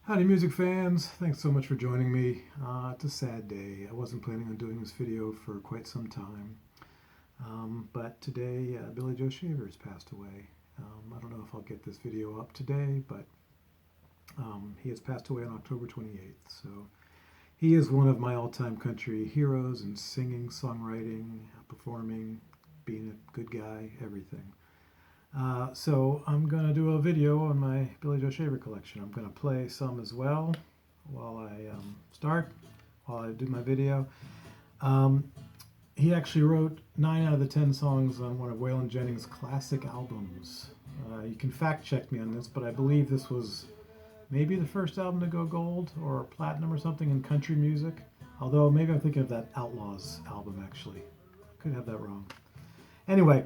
Howdy music fans, thanks so much for joining me. It's a sad day. I wasn't planning on doing this video for quite some time. But today Billy Joe Shaver has passed away. I don't know if I'll get this video up today, but he has passed away on October 28th. So he is one of my all-time country heroes in singing, songwriting, performing, being a good guy, everything. So I'm going to do a video on my Billy Joe Shaver collection. I'm going to play some as well while I do my video. He actually wrote 9 out of the 10 songs on one of Waylon Jennings' classic albums. You can fact check me on this, but I believe this was maybe the first album to go gold or platinum or something in country music. Although maybe I'm thinking of that Outlaws album actually. Could have that wrong. Anyway,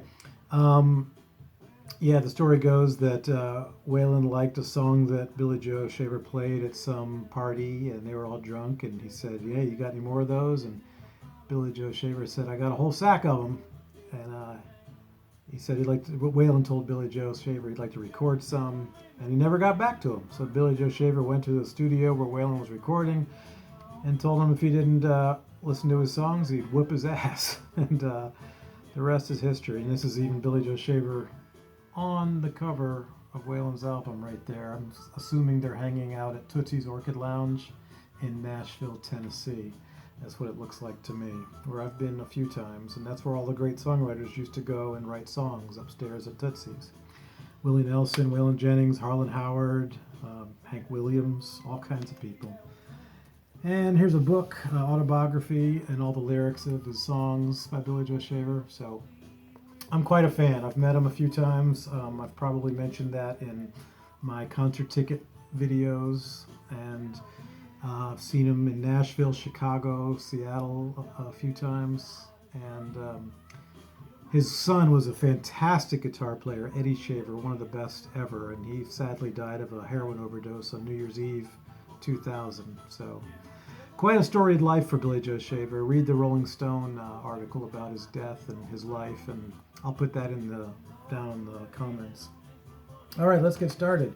yeah, the story goes that Waylon liked a song that Billy Joe Shaver played at some party, and they were all drunk, and he said, "Yeah, you got any more of those?" And Billy Joe Shaver said, "I got a whole sack of them." And he said Waylon told Billy Joe Shaver he'd like to record some, and he never got back to him. So Billy Joe Shaver went to the studio where Waylon was recording and told him if he didn't listen to his songs, he'd whip his ass. And the rest is history. And this is even Billy Joe Shaver on the cover of Waylon's album right there. I'm assuming they're hanging out at Tootsie's Orchid Lounge in Nashville, Tennessee. That's what it looks like to me, where I've been a few times, and that's where all the great songwriters used to go and write songs, upstairs at Tootsie's. Willie Nelson, Waylon Jennings, Harlan Howard, Hank Williams, all kinds of people. And here's a book, autobiography, and all the lyrics of his songs by Billy Joe Shaver. So I'm quite a fan. I've met him a few times. I've probably mentioned that in my concert ticket videos, and I've seen him in Nashville, Chicago, Seattle a few times. And his son was a fantastic guitar player, Eddy Shaver, one of the best ever, and he sadly died of a heroin overdose on New Year's Eve 2000. So quite a storied life for Billy Joe Shaver. Read the Rolling Stone article about his death and his life, and I'll put that down in the comments. All right, let's get started.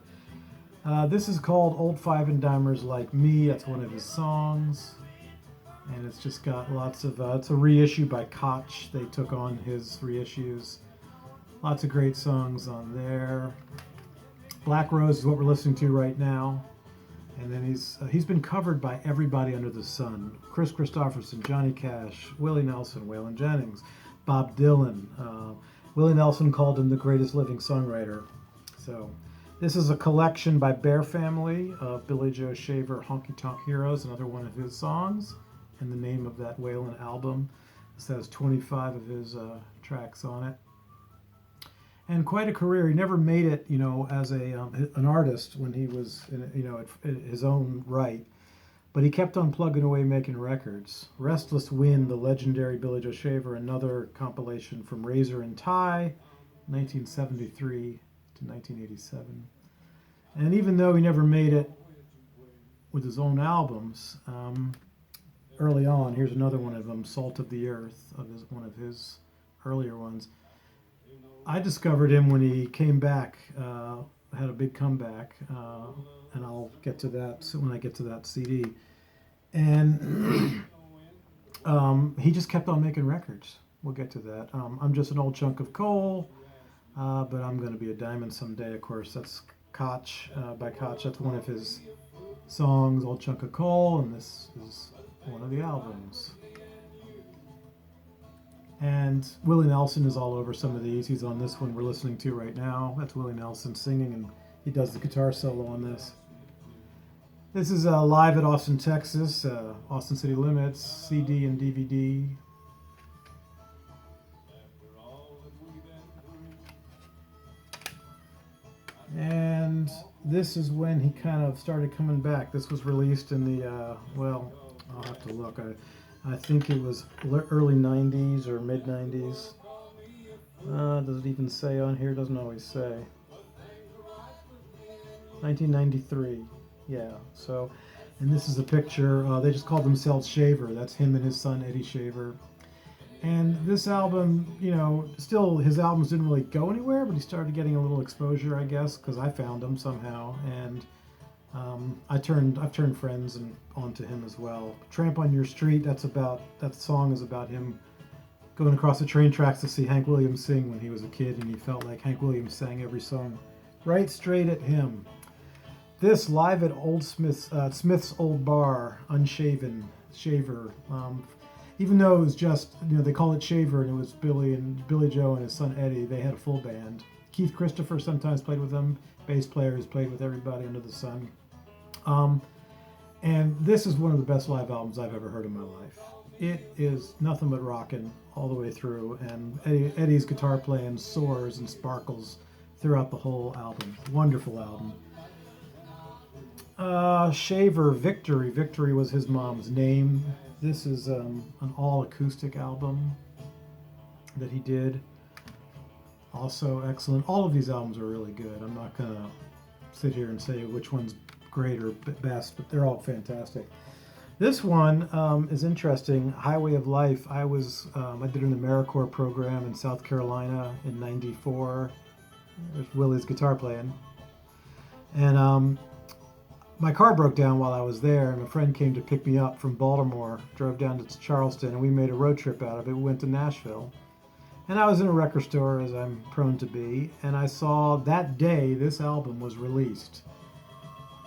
This is called Old Five and Dimers Like Me. That's one of his songs, and it's just got lots of, it's a reissue by Koch. They took on his reissues. Lots of great songs on there. Black Rose is what we're listening to right now. And then he's been covered by everybody under the sun. Kris Kristofferson, Johnny Cash, Willie Nelson, Waylon Jennings, Bob Dylan. Willie Nelson called him the greatest living songwriter. So this is a collection by Bear Family of Billy Joe Shaver, Honky Tonk Heroes, another one of his songs, and the name of that Waylon album. This has 25 of his tracks on it. And quite a career. He never made it, as an artist when he was, at his own right. But he kept on plugging away making records. Restless Wind, the legendary Billy Joe Shaver, another compilation from Razor and Tie, 1973 to 1987. And even though he never made it with his own albums, early on, here's another one of them, Salt of the Earth, one of his earlier ones. I discovered him when he came back, had a big comeback, and I'll get to that when I get to that CD. And he just kept on making records. We'll get to that. I'm just an old chunk of coal, but I'm going to be a diamond someday, of course. That's Koch, by Koch. That's one of his songs, Old Chunk of Coal, and this is one of the albums. And Willie Nelson is all over some of these. He's on this one we're listening to right now. That's Willie Nelson singing, and he does the guitar solo on this. This is live at Austin, Texas, Austin City Limits, CD and DVD. And this is when he kind of started coming back. This was released in the, I'll have to look. I think it was early 90s or mid 90s. Does it even say on here? Doesn't always say. 1993. Yeah. So, and this is a picture. They just called themselves Shaver. That's him and his son Eddy Shaver. And this album, still his albums didn't really go anywhere, but he started getting a little exposure, I guess, because I found them somehow. And I've turned friends and onto him as well. Tramp on Your Street. That song is about him going across the train tracks to see Hank Williams sing when he was a kid, and he felt like Hank Williams sang every song right straight at him. This live at Smith's Old Bar, Unshaven, Shaver. Even though it was just, they call it Shaver, and it was Billy Joe and his son Eddy. They had a full band. Kris Kristofferson sometimes played with them. Bass players played with everybody under the sun. And this is one of the best live albums I've ever heard in my life. It is nothing but rocking all the way through, and Eddy's guitar playing soars and sparkles throughout the whole album. Wonderful album. Shaver, Victory. Victory was his mom's name. This is an all-acoustic album that he did. Also excellent. All of these albums are really good. I'm not going to sit here and say which one's great or best, but they're all fantastic. This one is interesting. Highway of Life. I did an AmeriCorps program in South Carolina in '94. There's Willie's guitar playing. And my car broke down while I was there, and a friend came to pick me up from Baltimore, drove down to Charleston, and we made a road trip out of it. We went to Nashville. And I was in a record store, as I'm prone to be, and I saw that day this album was released.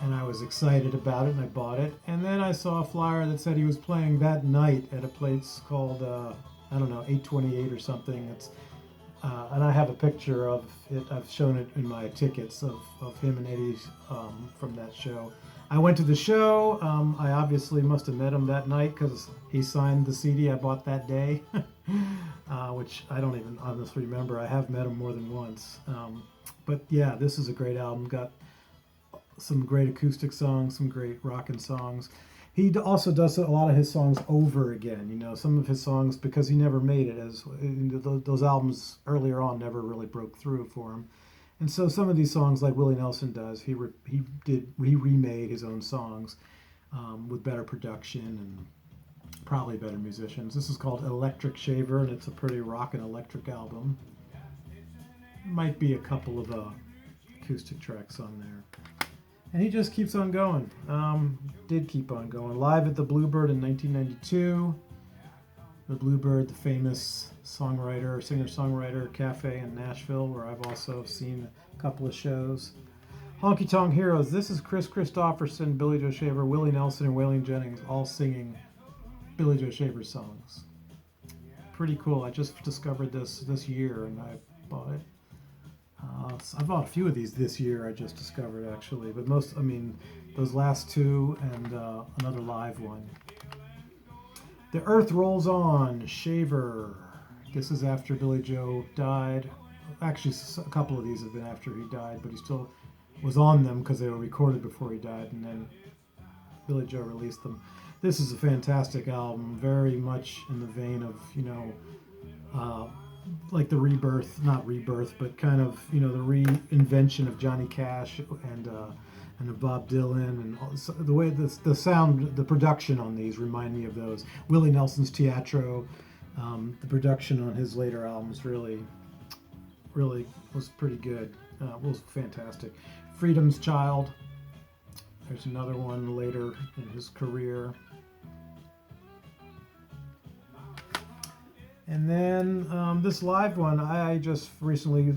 And I was excited about it, and I bought it. And then I saw a flyer that said he was playing that night at a place called, 828 or something. And I have a picture of it. I've shown it in my tickets of him and Eddy from that show. I went to the show. I obviously must have met him that night because he signed the CD I bought that day, which I don't even honestly remember. I have met him more than once. But yeah, this is a great album. Got some great acoustic songs, some great rockin' songs. He also does a lot of his songs over again. Some of his songs, because he never made it, as those albums earlier on never really broke through for him. And so some of these songs, like Willie Nelson does, he remade his own songs with better production and probably better musicians. This is called Electric Shaver, and it's a pretty rockin' electric album. Might be a couple of acoustic tracks on there. And he just keeps on going. Did keep on going. Live at the Bluebird in 1992. The Bluebird, the famous singer-songwriter cafe in Nashville, where I've also seen a couple of shows. Honky Tonk Heroes. This is Kris Kristofferson, Billy Joe Shaver, Willie Nelson, and Waylon Jennings all singing Billy Joe Shaver songs. Pretty cool. I just discovered this year, and I bought it. I bought a few of these this year. I just discovered, actually, but those last two and another live one. The Earth Rolls On, Shaver. This is after Billy Joe died. Actually, a couple of these have been after he died, but he still was on them because they were recorded before he died, and then Billy Joe released them. This is a fantastic album, very much in the vein of, like the rebirth, not rebirth, but kind of, the reinvention of Johnny Cash and of Bob Dylan, and the way the sound, the production on these remind me of those. Willie Nelson's Teatro, the production on his later albums really was pretty good. Was fantastic. Freedom's Child. There's another one later in his career. And then this live one, I just recently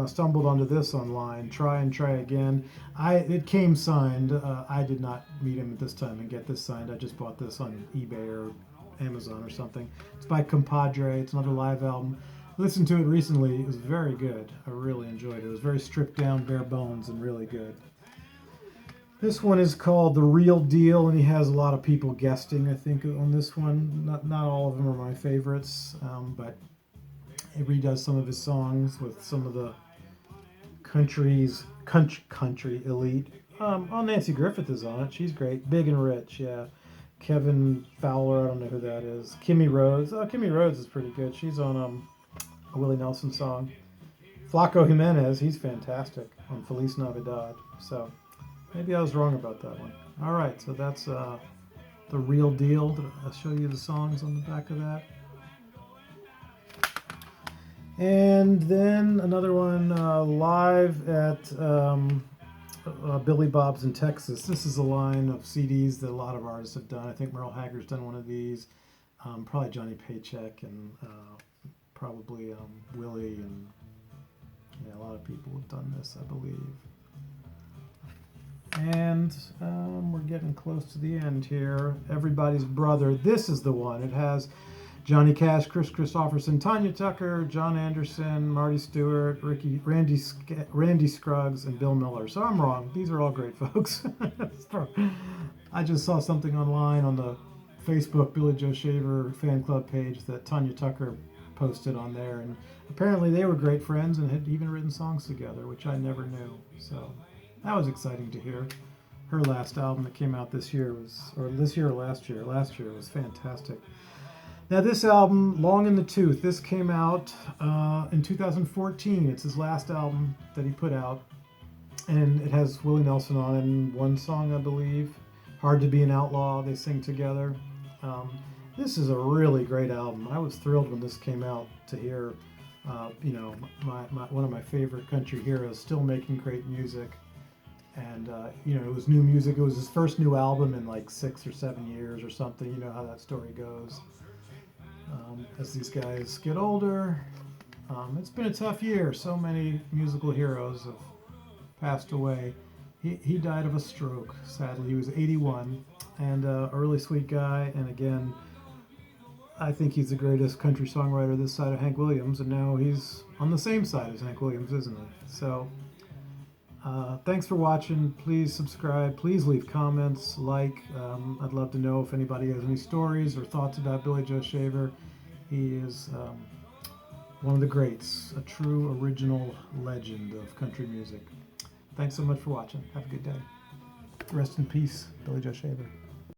stumbled onto this online. Try and Try Again. It came signed. I did not meet him at this time and get this signed. I just bought this on eBay or Amazon or something. It's by Compadre. It's another live album. Listened to it recently. It was very good. I really enjoyed it. It was very stripped down, bare bones, and really good. This one is called The Real Deal, and he has a lot of people guesting, I think, on this one. Not all of them are my favorites, but he redoes some of his songs with some of the country elite. Nancy Griffith is on it. She's great. Big and Rich, yeah. Kevin Fowler, I don't know who that is. Kimmy Rhodes. Oh, Kimmy Rhodes is pretty good. She's on a Willie Nelson song. Flaco Jimenez, he's fantastic on Feliz Navidad. So maybe I was wrong about that one. All right, so that's The Real Deal. I'll show you the songs on the back of that. And then another one live at Billy Bob's in Texas. This is a line of CDs that a lot of artists have done. I think Merle Haggard's done one of these. Probably Johnny Paycheck and probably Willie, and yeah, a lot of people have done this, I believe. And we're getting close to the end here. Everybody's Brother. This is the one. It has Johnny Cash, Kris Kristofferson, Tanya Tucker, John Anderson, Marty Stewart, Randy Scruggs, and Bill Miller. So I'm wrong. These are all great folks. I just saw something online on the Facebook Billy Joe Shaver fan club page that Tanya Tucker posted on there, and apparently they were great friends and had even written songs together, which I never knew. So that was exciting to hear. Her last album that came out this year was, or this year or last year was fantastic. Now this album, Long in the Tooth, this came out in 2014. It's his last album that he put out, and it has Willie Nelson on it, and one song, I believe, Hard to Be an Outlaw, they sing together. This is a really great album. I was thrilled when this came out to hear, one of my favorite country heroes still making great music. And, it was new music. It was his first new album in like 6 or 7 years or something. You know how that story goes. As these guys get older, it's been a tough year. So many musical heroes have passed away. He died of a stroke, sadly. He was 81, and a really sweet guy. And again, I think he's the greatest country songwriter this side of Hank Williams, and now he's on the same side as Hank Williams, isn't he? So thanks for watching. Please subscribe. Please leave comments, like. I'd love to know if anybody has any stories or thoughts about Billy Joe Shaver. He is one of the greats, a true original legend of country music. Thanks so much for watching. Have a good day. Rest in peace, Billy Joe Shaver.